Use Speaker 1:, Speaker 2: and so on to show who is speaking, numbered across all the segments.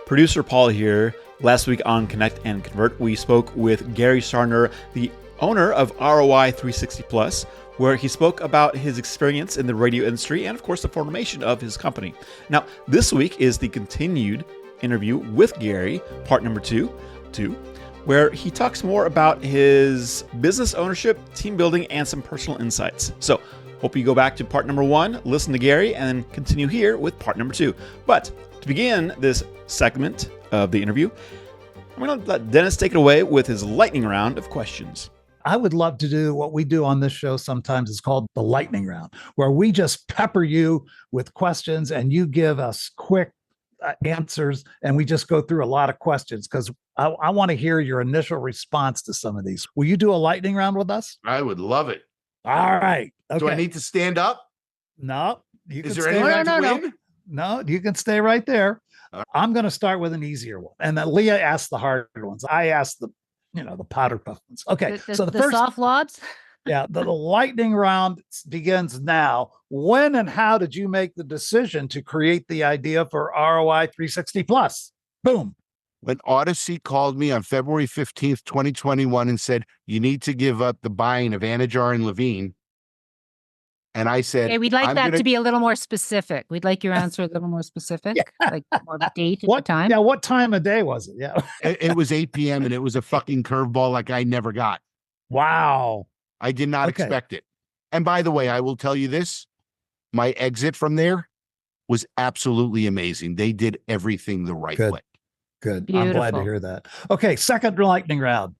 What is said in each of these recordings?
Speaker 1: Producer Paul here. Last week on Connect and Convert, we spoke with Gary Sarner, the owner of ROI 360 Plus, where he spoke about his experience in the radio industry and, of course, the formation of his company. Now, this week is the continued interview with Gary, part number two, where he talks more about his business ownership, team building, and some personal insights. So, hope you go back to part number one, listen to Gary, and then continue here with part number two. But to begin this segment of the interview, I'm going to let Dennis take it away with his lightning round of questions.
Speaker 2: I would love to do what we do on this show sometimes is called the lightning round, where we just pepper you with questions and you give us quick answers. And we just go through a lot of questions because I want to hear your initial response to some of these. Will you do a lightning round with us?
Speaker 3: I would love it.
Speaker 2: All right. Okay.
Speaker 3: Do I need to stand up?
Speaker 2: No. You can
Speaker 3: Is there
Speaker 2: stay
Speaker 3: any way
Speaker 2: right
Speaker 3: to
Speaker 2: there.
Speaker 3: win?
Speaker 2: No, you can stay right there.
Speaker 3: All right.
Speaker 2: I'm going to start with an easier one. And then Leah asked the hard ones. I asked the powder puff ones. Okay.
Speaker 4: So the first soft lobs.
Speaker 2: Yeah. The lightning round begins now. When and how did you make the decision to create the idea for ROI 360 Plus? Boom.
Speaker 3: When Odyssey called me on February 15th, 2021 and said, you need to give up the buying of Anajar and Levine. And I said,
Speaker 4: Okay, we'd like to be a little more specific. We'd like your answer a little more specific, like more of a date and time.
Speaker 2: Yeah, what time of day was it? Yeah.
Speaker 3: It was 8 p.m. and it was a fucking curveball like I never got.
Speaker 2: Wow.
Speaker 3: I did not expect it. And by the way, I will tell you this, my exit from there was absolutely amazing. They did everything the right way.
Speaker 2: Good.
Speaker 4: Beautiful.
Speaker 2: I'm glad to hear that. Okay, second lightning round.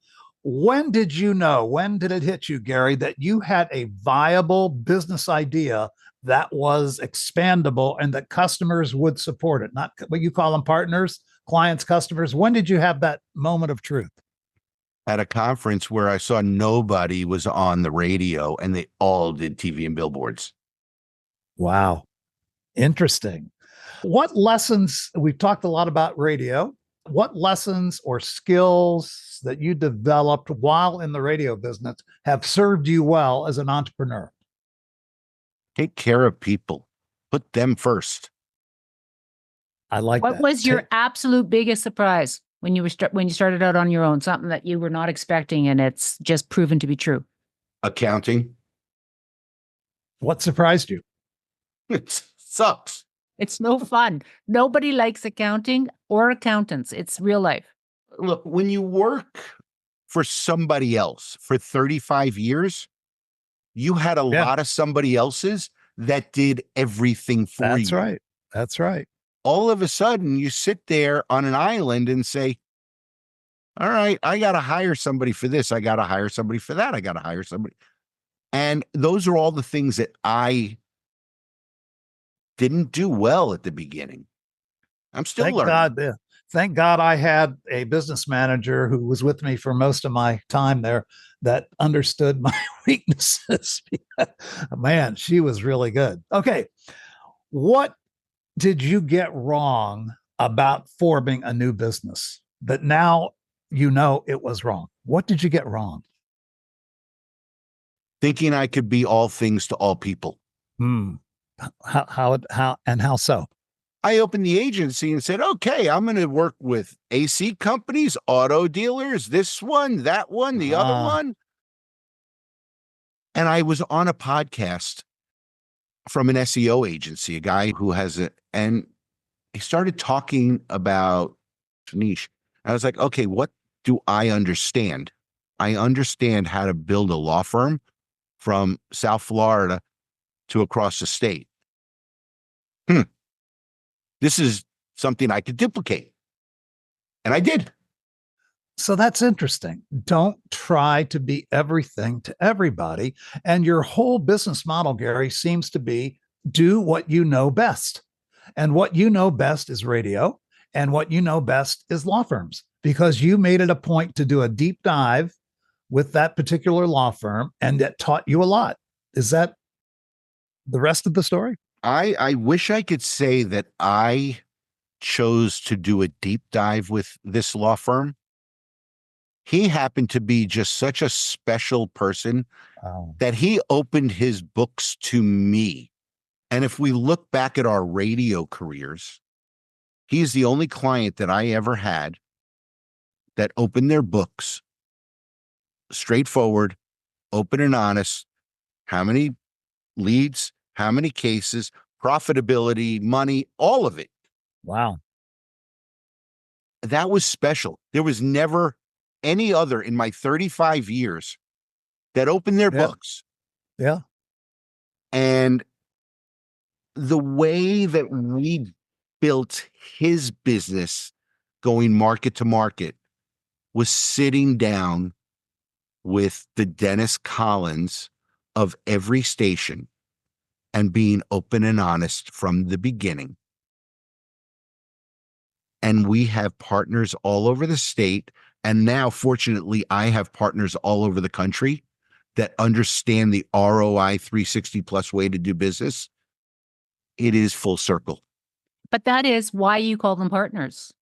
Speaker 2: When did it hit you, Gary, that you had a viable business idea that was expandable and that customers would support it? Not what you call them partners, clients, customers. When did you have that moment of truth?
Speaker 3: At a conference where I saw nobody was on the radio and they all did TV and billboards.
Speaker 2: Wow. Interesting. What lessons, we've talked a lot about radio. What lessons or skills that you developed while in the radio business have served you well as an entrepreneur?
Speaker 3: Take care of people. Put them first.
Speaker 2: I like that.
Speaker 4: What was your absolute biggest surprise when you started out on your own? Something that you were not expecting and it's just proven to be true.
Speaker 3: Accounting.
Speaker 2: What surprised you?
Speaker 3: It sucks.
Speaker 4: It's no fun. Nobody likes accounting or accountants. It's real life.
Speaker 3: Look, when you work for somebody else for 35 years, you had a lot of somebody else's that did everything for you.
Speaker 2: That's right. That's right.
Speaker 3: All of a sudden, you sit there on an island and say, all right, I got to hire somebody for this. I got to hire somebody for that. I got to hire somebody. And those are all the things that I didn't do well at the beginning. I'm still learning.
Speaker 2: Thank God I had a business manager who was with me for most of my time there that understood my weaknesses. Man, she was really good. Okay. What did you get wrong about forming a new business that now you know it was wrong? What did you get wrong?
Speaker 3: Thinking I could be all things to all people.
Speaker 2: How so?
Speaker 3: I opened the agency and said, okay, I'm going to work with AC companies, auto dealers, this one, that one, the other one. And I was on a podcast from an SEO agency, a guy who has and he started talking about niche. I was like, okay, what do I understand? I understand how to build a law firm from South Florida to across the state. This is something I could duplicate. And I did.
Speaker 2: So that's interesting. Don't try to be everything to everybody. And your whole business model, Gary, seems to be do what you know best. And what you know best is radio. And what you know best is law firms, because you made it a point to do a deep dive with that particular law firm and that taught you a lot. Is that the rest of the story?
Speaker 3: I wish I could say that I chose to do a deep dive with this law firm. He happened to be just such a special person that he opened his books to me. And if we look back at our radio careers, He is the only client that I ever had that opened their books, straightforward, open and honest. How many leads, how many cases, profitability, money, all of it.
Speaker 2: Wow.
Speaker 3: That was special. There was never any other in my 35 years that opened their
Speaker 2: Yeah.
Speaker 3: books.
Speaker 2: Yeah.
Speaker 3: And the way that we built his business going market to market was sitting down with the Dennis Collins of every station and being open and honest from the beginning. And we have partners all over the state. And now, fortunately, I have partners all over the country that understand the ROI 360 plus way to do business. It is full circle.
Speaker 4: But that is why you call them partners.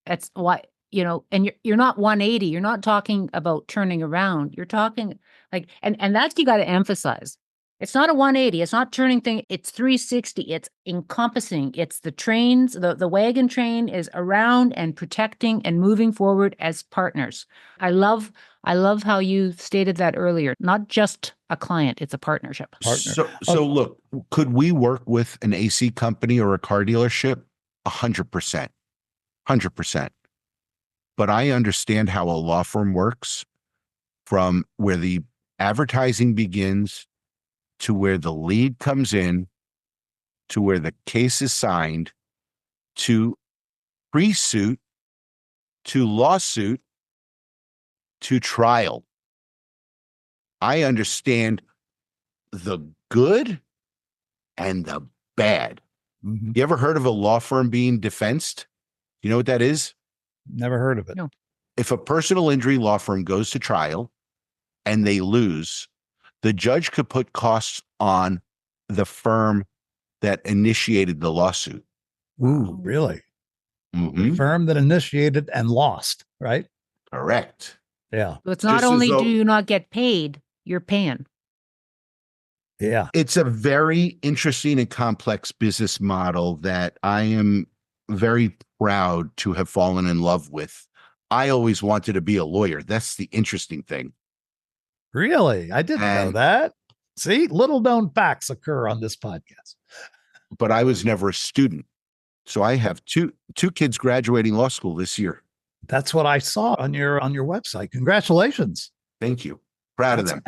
Speaker 4: That's why, and you're not 180. You're not talking about turning around. You're talking like, and that's, you got to emphasize. It's not a 180. It's not turning thing. It's 360. It's encompassing. It's the trains, the wagon train is around and protecting and moving forward as partners. I love how you stated that earlier. Not just a client, it's a partnership.
Speaker 2: Partner.
Speaker 3: So look, could we work with an AC company or a car dealership? 100%. 100%. But I understand how a law firm works, from where the advertising begins to where the lead comes in, to where the case is signed, to pre-suit, to lawsuit, to trial. I understand the good and the bad.
Speaker 2: Mm-hmm.
Speaker 3: You ever heard of a law firm being defensed? You know what that is?
Speaker 2: Never heard of it.
Speaker 4: No.
Speaker 3: If a personal injury law firm goes to trial and they lose, the judge could put costs on the firm that initiated the lawsuit.
Speaker 2: Ooh, really?
Speaker 3: Mhm.
Speaker 2: Firm that initiated and lost, right?
Speaker 3: Correct.
Speaker 2: Yeah.
Speaker 4: So it's not
Speaker 3: Just as
Speaker 4: only
Speaker 3: though-
Speaker 4: do you not get paid, you're paying.
Speaker 2: Yeah.
Speaker 3: It's a very interesting and complex business model that I am very proud to have fallen in love with. I always wanted to be a lawyer. That's the interesting thing.
Speaker 2: Really? I didn't know
Speaker 3: And-
Speaker 2: that. See, little known facts occur on this podcast.
Speaker 3: But I was never a student. So I have two kids graduating law school this year.
Speaker 2: That's what I saw on your website. Congratulations.
Speaker 3: Thank you. Proud of them.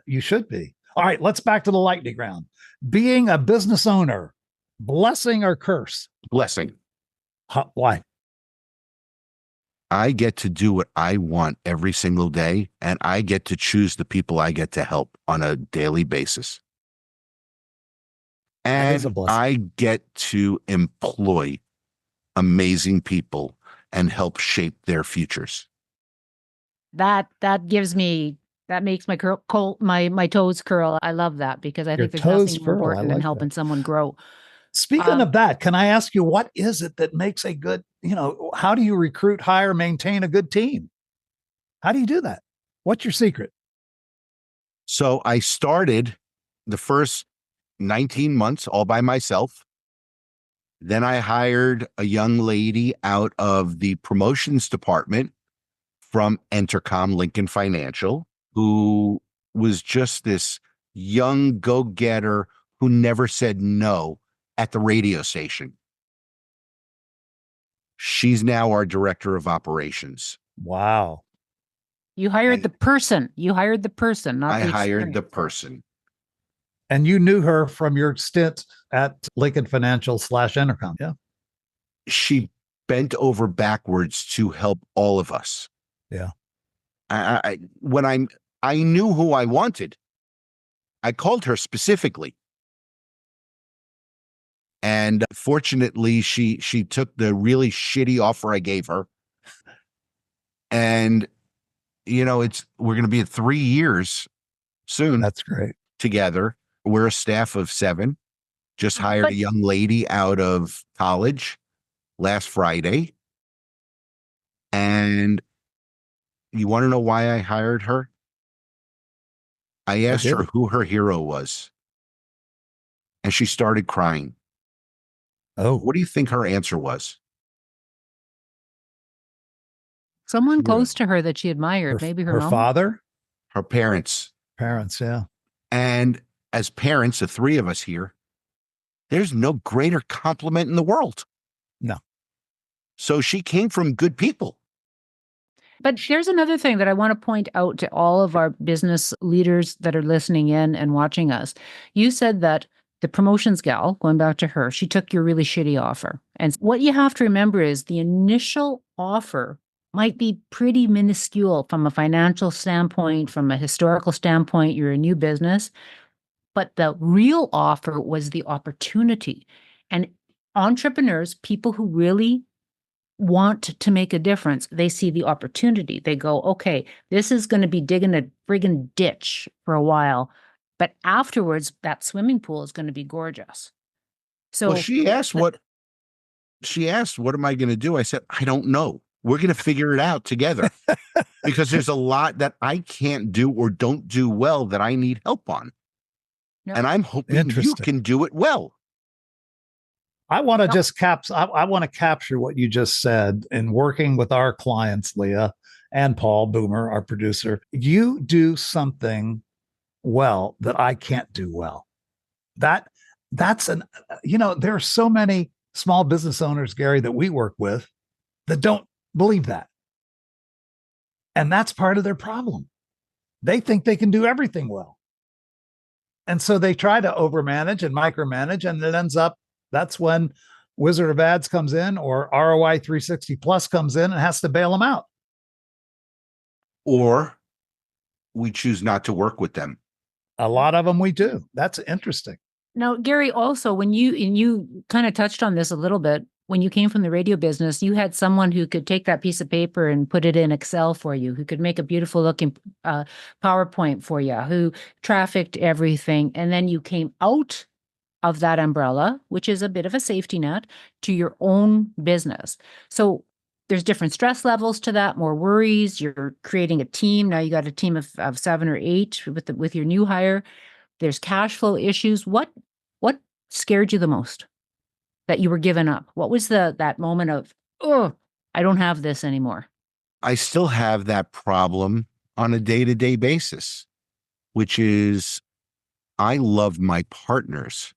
Speaker 2: You should be. All right, let's back to the lightning round. Being a business owner, blessing or curse?
Speaker 3: Blessing.
Speaker 2: Why?
Speaker 3: I get to do what I want every single day, and I get to choose the people I get to help on a daily basis.
Speaker 2: That is a
Speaker 3: And
Speaker 2: blessing.
Speaker 3: I get to employ amazing people and help shape their futures.
Speaker 4: That makes my toes curl. I love that, because I
Speaker 2: Your
Speaker 4: think there's
Speaker 2: toes
Speaker 4: nothing more
Speaker 2: curl. I
Speaker 4: important than
Speaker 2: like
Speaker 4: helping
Speaker 2: that.
Speaker 4: someone grow.
Speaker 2: Speaking of that, can I ask you, what is it that makes a good, how do you recruit, hire, maintain a good team? How do you do that? What's your secret?
Speaker 3: So I started the first 19 months all by myself. Then I hired a young lady out of the promotions department from Entercom Lincoln Financial, who was just this young go-getter who never said no at the radio station. She's now our director of operations.
Speaker 2: Wow.
Speaker 4: You hired the person. You hired the person, not
Speaker 3: I
Speaker 4: the
Speaker 3: hired the
Speaker 4: experience.
Speaker 3: person.
Speaker 2: And you knew her from your stint at Lincoln Financial /Entercom. Yeah.
Speaker 3: She bent over backwards to help all of us.
Speaker 2: Yeah.
Speaker 3: I knew who I wanted. I called her specifically. And fortunately, she took the really shitty offer I gave her. And, we're going to be at 3 years soon
Speaker 2: That's great.
Speaker 3: together. We're a staff of 7. Just hired a young lady out of college last Friday. And you want to know why I hired her? I asked her who her hero was. And she started crying.
Speaker 2: Oh,
Speaker 3: What do you think her answer was?
Speaker 4: Someone
Speaker 2: Yeah.
Speaker 4: close to her that she admired, maybe her mom.
Speaker 2: father,
Speaker 3: her parents.
Speaker 2: parents. Yeah.
Speaker 3: And as parents, the three of us here, there's no greater compliment in the world.
Speaker 2: No.
Speaker 3: So she came from good people.
Speaker 4: But there's another thing that I want to point out to all of our business leaders that are listening in and watching us. You said that the promotions gal, going back to her, she took your really shitty offer. And what you have to remember is the initial offer might be pretty minuscule from a financial standpoint, from a historical standpoint. You're a new business. But the real offer was the opportunity. And entrepreneurs, people who really want to make a difference, they see the opportunity. They go, okay, this is going to be digging a friggin' ditch for a while, but afterwards, that swimming pool is going to be gorgeous. So
Speaker 3: Well, she asked, what am I going to do? I said, I don't know. We're going to figure it out together because there's a lot that I can't do or don't do well that I need help on.
Speaker 4: Yep.
Speaker 3: And I'm hoping you
Speaker 2: Interesting.
Speaker 3: can do it well.
Speaker 2: I want to
Speaker 4: No.
Speaker 2: just I want to capture what you just said in working with our clients, Leah and Paul Boomer, our producer. You do something well that I can't do well. That's there are so many small business owners, Gary, that we work with that don't believe that. And that's part of their problem. They think they can do everything well. And so they try to overmanage and micromanage, and it ends up, that's when Wizard of Ads comes in or ROI 360 Plus comes in and has to bail them out.
Speaker 3: Or we choose not to work with them.
Speaker 2: A lot of them we do. That's interesting.
Speaker 4: now, Gary, also when you kind of touched on this a little bit, when you came from the radio business, you had someone who could take that piece of paper and put it in Excel for you, who could make a beautiful looking PowerPoint for you, who trafficked everything. And then you came out of that umbrella, which is a bit of a safety net, to your own business. So there's different stress levels to that, more worries. You're creating a team. Now you got a team of 7 or 8 with your new hire. There's cash flow issues. What scared you the most that you were giving up? What was that moment of, oh, I don't have this anymore?
Speaker 3: I still have that problem on a day-to-day basis, which is I love my partners.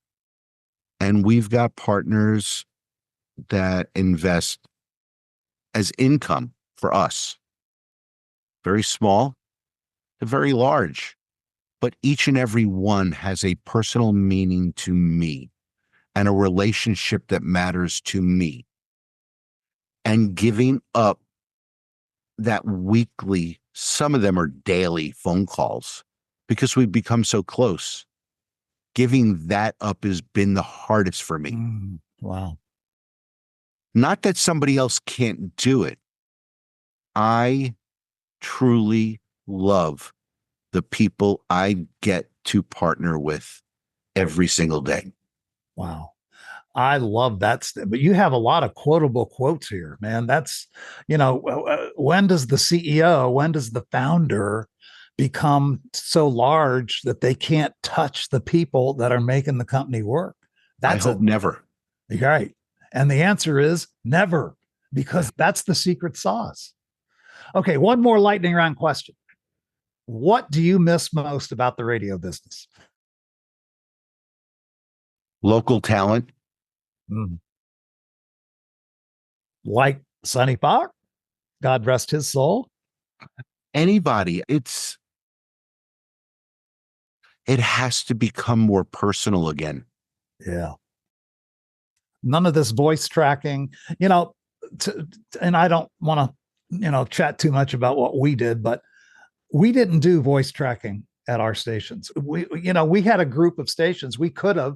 Speaker 3: And we've got partners that invest as income for us. Very small to very large. But each and every one has a personal meaning to me and a relationship that matters to me. And giving up that weekly, some of them are daily phone calls because we've become so close. Giving that up has been the hardest for me.
Speaker 2: Wow.
Speaker 3: Not that somebody else can't do it. I truly love the people I get to partner with every single day.
Speaker 2: Wow. I love that. But you have a lot of quotable quotes here, man. That's, when does the CEO, when does the founder become so large that they can't touch the people that are making the company work?
Speaker 3: I hope never.
Speaker 2: Right. And the answer is never, because that's the secret sauce. Okay. One more lightning round question. What do you miss most about the radio business?
Speaker 3: Local talent.
Speaker 2: Like Sonny Fox, God rest his soul.
Speaker 3: Anybody. It has to become more personal again.
Speaker 2: Yeah. None of this voice tracking, and I don't want to, chat too much about what we did, but we didn't do voice tracking at our stations. We had a group of stations we could have,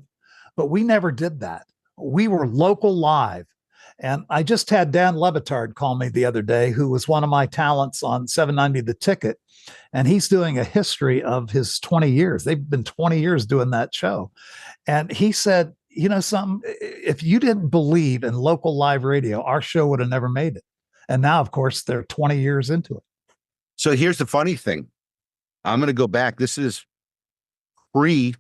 Speaker 2: but we never did that. We were local live. And I just had Dan Levitard call me the other day, who was one of my talents on 790 The Ticket. And he's doing a history of his 20 years. They've been 20 years doing that show. And he said, if you didn't believe in local live radio, our show would have never made it. And now, of course, they're 20 years into it.
Speaker 3: So here's the funny thing. I'm going to go back. This is pre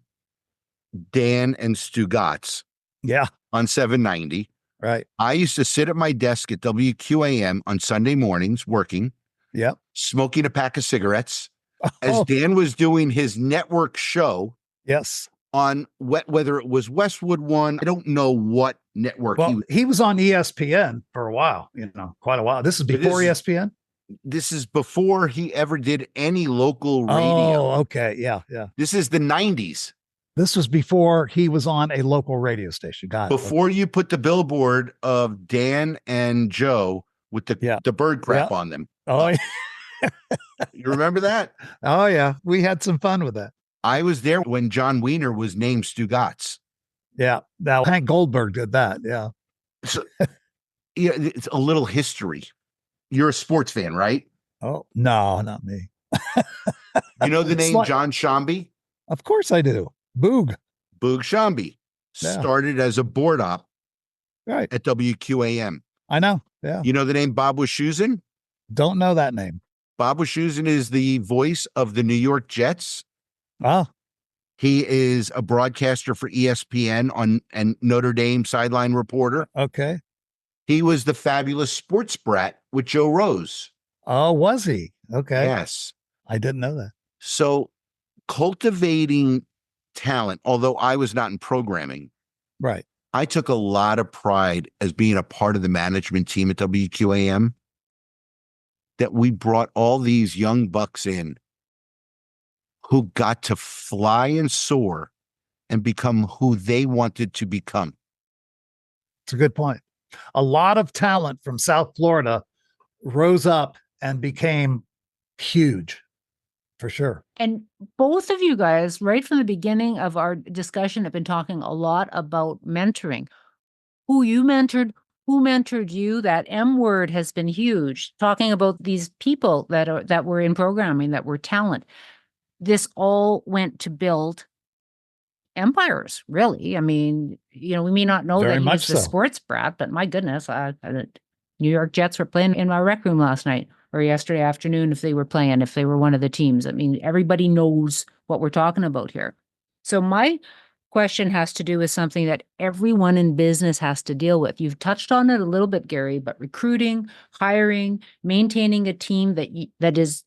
Speaker 3: Dan and Stu Gatz
Speaker 2: Yeah.
Speaker 3: on 790.
Speaker 2: Right.
Speaker 3: I used to sit at my desk at WQAM on Sunday mornings working,
Speaker 2: Yep.
Speaker 3: smoking a pack of cigarettes as
Speaker 2: Oh,
Speaker 3: Dan was doing his network show
Speaker 2: yes.
Speaker 3: on whether it was Westwood One. I don't know what network he
Speaker 2: Well,
Speaker 3: was.
Speaker 2: he was on ESPN for a while, quite a while. This is before ESPN?
Speaker 3: This is before he ever did any local radio.
Speaker 2: Oh, okay. Yeah. Yeah.
Speaker 3: This is the 90s.
Speaker 2: This was before he was on a local radio station. Got it.
Speaker 3: Before you put the billboard of Dan and Joe with the bird crap on them.
Speaker 2: Oh,
Speaker 3: You remember that?
Speaker 2: oh, yeah. We had some fun with that.
Speaker 3: I was there when John Wiener was named Stugatz.
Speaker 2: Yeah. Now Hank Goldberg did that. Yeah.
Speaker 3: So, yeah, it's a little history. You're a sports fan, right?
Speaker 2: Oh, no, not me.
Speaker 3: You know the
Speaker 2: It's
Speaker 3: name
Speaker 2: like-
Speaker 3: John Shambi?
Speaker 2: Of course I do. Boog.
Speaker 3: Boog Shambi
Speaker 2: Yeah.
Speaker 3: started as a board op
Speaker 2: Right.
Speaker 3: at WQAM.
Speaker 2: I know. Yeah.
Speaker 3: You know the name Bob Wischusen?
Speaker 2: Don't know that name.
Speaker 3: Bob Wischusen is the voice of the New York Jets.
Speaker 2: Oh,
Speaker 3: He is a broadcaster for ESPN and Notre Dame sideline reporter.
Speaker 2: okay.
Speaker 3: He was the fabulous sports brat with Joe Rose.
Speaker 2: Oh, was he? Okay.
Speaker 3: Yes.
Speaker 2: I didn't know that.
Speaker 3: So cultivating talent, although I was not in programming,
Speaker 2: Right.
Speaker 3: I took a lot of pride as being a part of the management team at WQAM that we brought all these young bucks in who got to fly and soar and become who they wanted to become.
Speaker 2: It's a good point. A lot of talent from South Florida rose up and became huge for sure.
Speaker 4: And both of you guys, right from the beginning of our discussion, have been talking a lot about mentoring. Who you mentored, who mentored you, that M word has been huge. Talking about these people that were in programming, that were talent. This all went to build empires, really. I mean, we may not know
Speaker 2: Very
Speaker 4: that he
Speaker 2: much
Speaker 4: was the
Speaker 2: so.
Speaker 4: sports brat, but my goodness, New York Jets were playing in my rec room last night or yesterday afternoon if they were one of the teams. I mean, everybody knows what we're talking about here. So my question has to do with something that everyone in business has to deal with. You've touched on it a little bit, Gary, but recruiting, hiring, maintaining a team that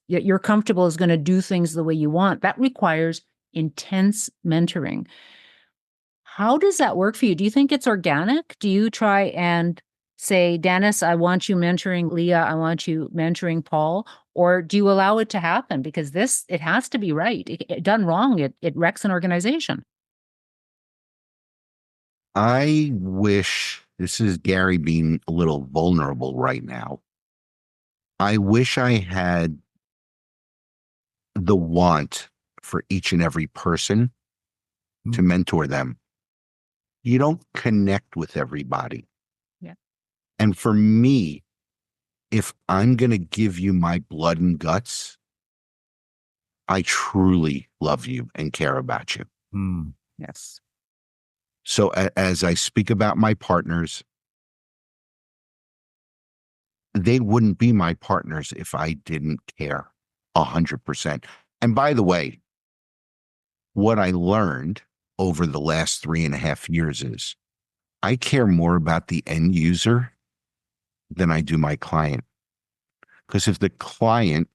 Speaker 4: you're comfortable is going to do things the way you want, that requires intense mentoring. How does that work for you? Do you think it's organic? Do you try and say, Dennis, I want you mentoring Leah, I want you mentoring Paul, or do you allow it to happen? Because it has to be right. Done wrong, it wrecks an organization.
Speaker 3: I wish, this is Gary being a little vulnerable right now. I wish I had the want for each and every person to mentor them. You don't connect with everybody.
Speaker 4: Yeah.
Speaker 3: And for me, if I'm going to give you my blood and guts, I truly love you and care about you.
Speaker 4: Yes.
Speaker 3: So as I speak about my partners, they wouldn't be my partners if I didn't care 100%. And by the way, what I learned over the last 3.5 years is I care more about the end user than I do my client. Because if the client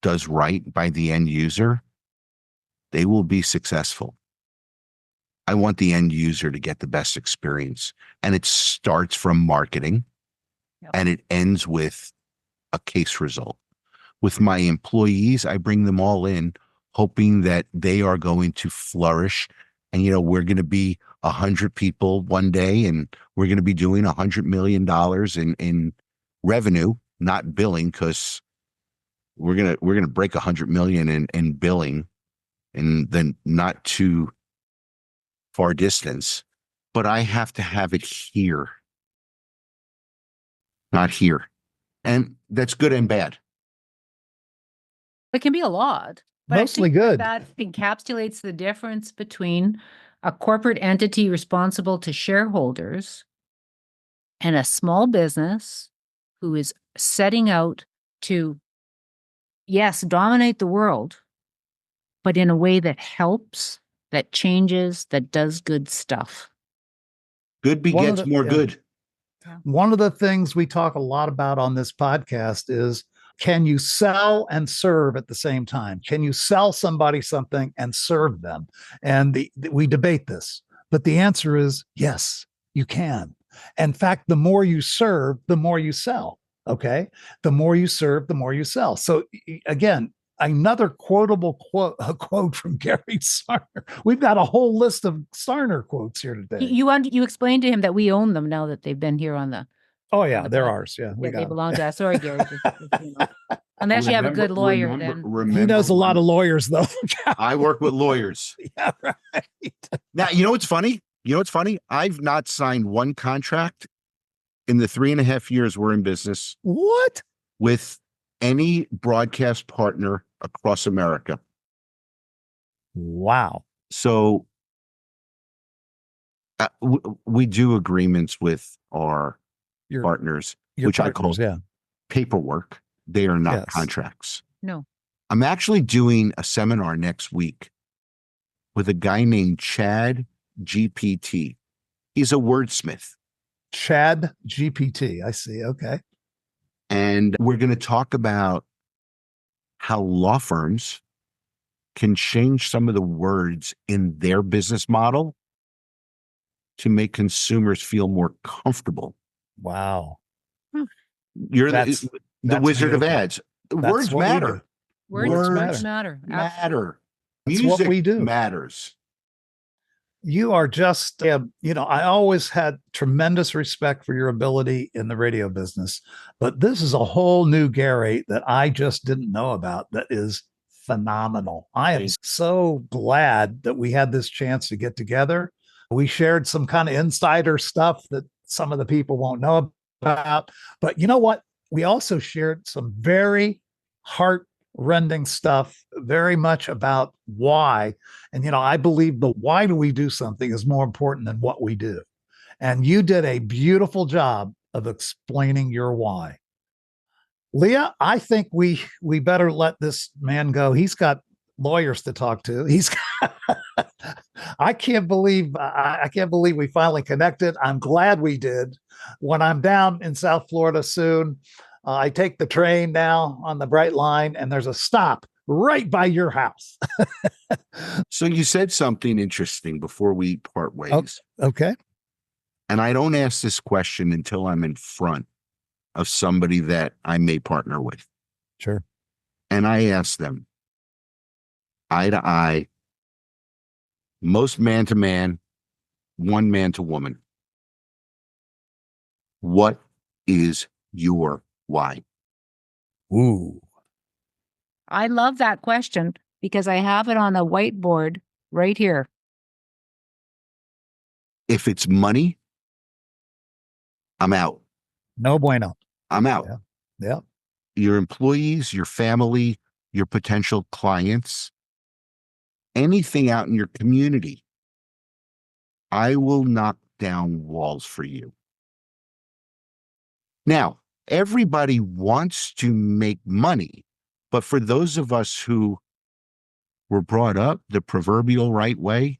Speaker 3: does right by the end user, they will be successful. I want the end user to get the best experience. And it starts from marketing and it ends with a case result. With my employees, I bring them all in hoping that they are going to flourish. And, we're going to be 100 people one day and we're going to be doing $100 million in revenue, not billing, because we're going to break 100 million in billing and then not too far distance, but I have to have it here, not here. And that's good and bad.
Speaker 4: It can be a lot. But
Speaker 2: Mostly
Speaker 4: I think
Speaker 2: good.
Speaker 4: That encapsulates the difference between a corporate entity responsible to shareholders and a small business who is setting out to, yes, dominate the world, but in a way that helps, that changes, that does good stuff.
Speaker 3: Good begets more good.
Speaker 2: One of the things we talk a lot about on this podcast is, can you sell and serve at the same time? Can you sell somebody something and serve them? And we debate this, but the answer is yes, you can. In fact, the more you serve, the more you sell. Okay. The more you serve, the more you sell. So again, another quotable quote, a quote from Gary Sarner. We've got a whole list of Sarner quotes here today.
Speaker 4: You explained to him that we own them now that they've been here on the.
Speaker 2: Oh yeah, they're ours. Yeah, we
Speaker 4: they
Speaker 2: got
Speaker 4: belong to us. Sorry, Gary. Unless you have a good lawyer, then
Speaker 2: he knows a lot of lawyers, though.
Speaker 3: I work with lawyers.
Speaker 2: Yeah, right.
Speaker 3: Now, you know what's funny? I've not signed one contract in the 3.5 years we're in business.
Speaker 2: What?
Speaker 3: With any broadcast partner across America.
Speaker 2: Wow.
Speaker 3: So we do agreements with our partners, which I call paperwork. They are not contracts.
Speaker 4: No.
Speaker 3: I'm actually doing a seminar next week with a guy named Chad GPT. He's a wordsmith.
Speaker 2: Chad GPT. I see. Okay.
Speaker 3: And we're going to talk about how law firms can change some of the words in their business model to make consumers feel more comfortable.
Speaker 2: Wow.
Speaker 3: You're the wizard of ads. Words matter.
Speaker 4: Words matter.
Speaker 3: Matter.
Speaker 2: That's
Speaker 3: Music
Speaker 2: what we do.
Speaker 3: Matters.
Speaker 2: You are just, I always had tremendous respect for your ability in the radio business, but this is a whole new Gary that I just didn't know about that is phenomenal. I am so glad that we had this chance to get together. We shared some kind of insider stuff that some of the people won't know about, but you know what? We also shared some very heart-rending stuff, very much about why. And, I believe the why do we do something is more important than what we do. And you did a beautiful job of explaining your why. Leah, I think we better let this man go. He's got lawyers to talk to. I can't believe we finally connected. I'm glad we did. When I'm down in South Florida soon, I take the train now on the Bright Line, and there's a stop right by your house.
Speaker 3: So you said something interesting before we part ways.
Speaker 2: Okay.
Speaker 3: And I don't ask this question until I'm in front of somebody that I may partner with.
Speaker 2: Sure.
Speaker 3: And I ask them, eye to eye, most man to man, one man to woman. What is your why?
Speaker 2: Ooh.
Speaker 4: I love that question because I have it on a whiteboard right here.
Speaker 3: If it's money, I'm out.
Speaker 2: No bueno.
Speaker 3: I'm out.
Speaker 2: Yeah.
Speaker 3: Your employees, your family, your potential clients, anything out in your community, I will knock down walls for you. Now, everybody wants to make money, but for those of us who were brought up the proverbial right way,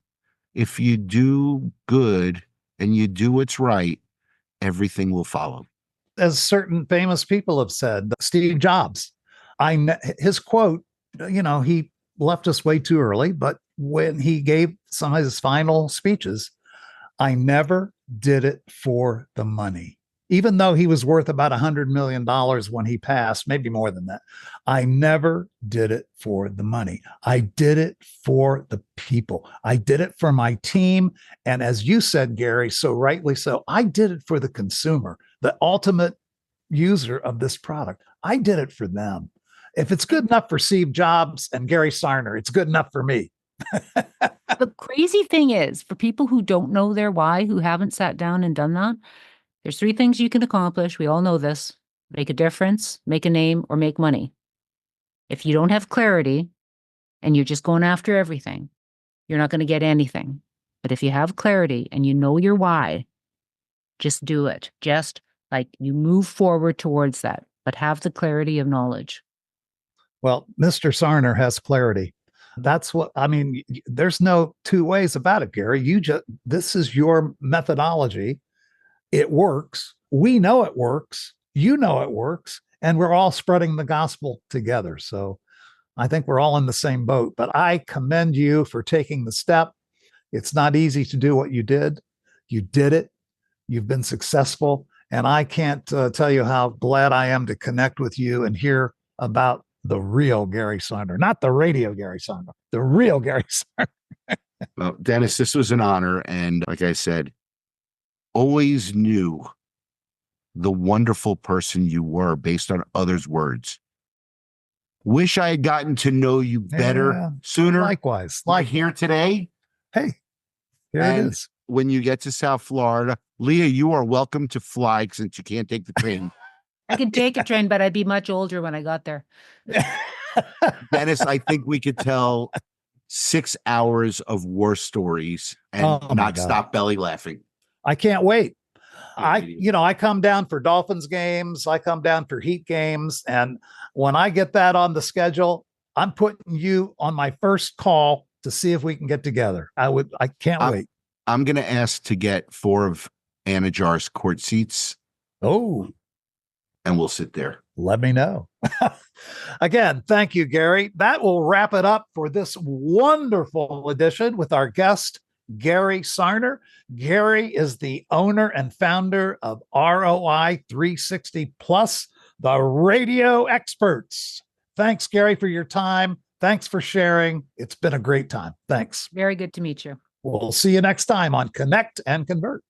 Speaker 3: if you do good and you do what's right, everything will follow.
Speaker 2: As certain famous people have said, Steve Jobs, his quote, he left us way too early, but when he gave some of his final speeches, I never did it for the money. Even though he was worth about $100 million when he passed, maybe more than that, I never did it for the money. I did it for the people. I did it for my team. And as you said, Gary, so rightly so, I did it for the consumer, the ultimate user of this product. I did it for them. If it's good enough for Steve Jobs and Gary Sarner, it's good enough for me.
Speaker 4: The crazy thing is, for people who don't know their why, who haven't sat down and done that, there's 3 things you can accomplish. We all know this: make a difference, make a name, or make money. If you don't have clarity and you're just going after everything, you're not going to get anything. But if you have clarity and you know your why, just do it. Just like you move forward towards that, but have the clarity of knowledge.
Speaker 2: Well, Mr. Sarner has clarity. That's what, there's no 2 ways about it, Gary. This is your methodology. It works. we know it works. You know it works. And we're all spreading the gospel together. So I think we're all in the same boat. But I commend you for taking the step. It's not easy to do what you did. You did it. You've been successful. And I can't tell you how glad I am to connect with you and hear about the real Gary Sarner, not the radio Gary Sarner, the real Gary Sarner.
Speaker 3: Well, Dennis, this was an honor. And like I said, always knew the wonderful person you were based on others' words. Wish I had gotten to know you better sooner.
Speaker 2: Likewise.
Speaker 3: Like here today.
Speaker 2: Hey, here it is.
Speaker 3: When you get to South Florida, Leah, you are welcome to fly since you can't take the train.
Speaker 4: I could take a train, but I'd be much older when I got there.
Speaker 3: Dennis, I think we could tell 6 hours of war stories and not stop belly laughing.
Speaker 2: I can't wait. I come down for Dolphins games. I come down for Heat games. And when I get that on the schedule, I'm putting you on my first call to see if we can get together. I can't wait.
Speaker 3: I'm going to ask to get 4 of Anna Jar's court seats.
Speaker 2: Oh,
Speaker 3: and we'll sit there.
Speaker 2: Let me know. Again, thank you, Gary. That will wrap it up for this wonderful edition with our guest, Gary Sarner. Gary is the owner and founder of ROI 360 Plus, the radio experts. Thanks, Gary, for your time. Thanks for sharing. It's been a great time. Thanks.
Speaker 4: Very good to meet you.
Speaker 2: We'll see you next time on Connect and Convert.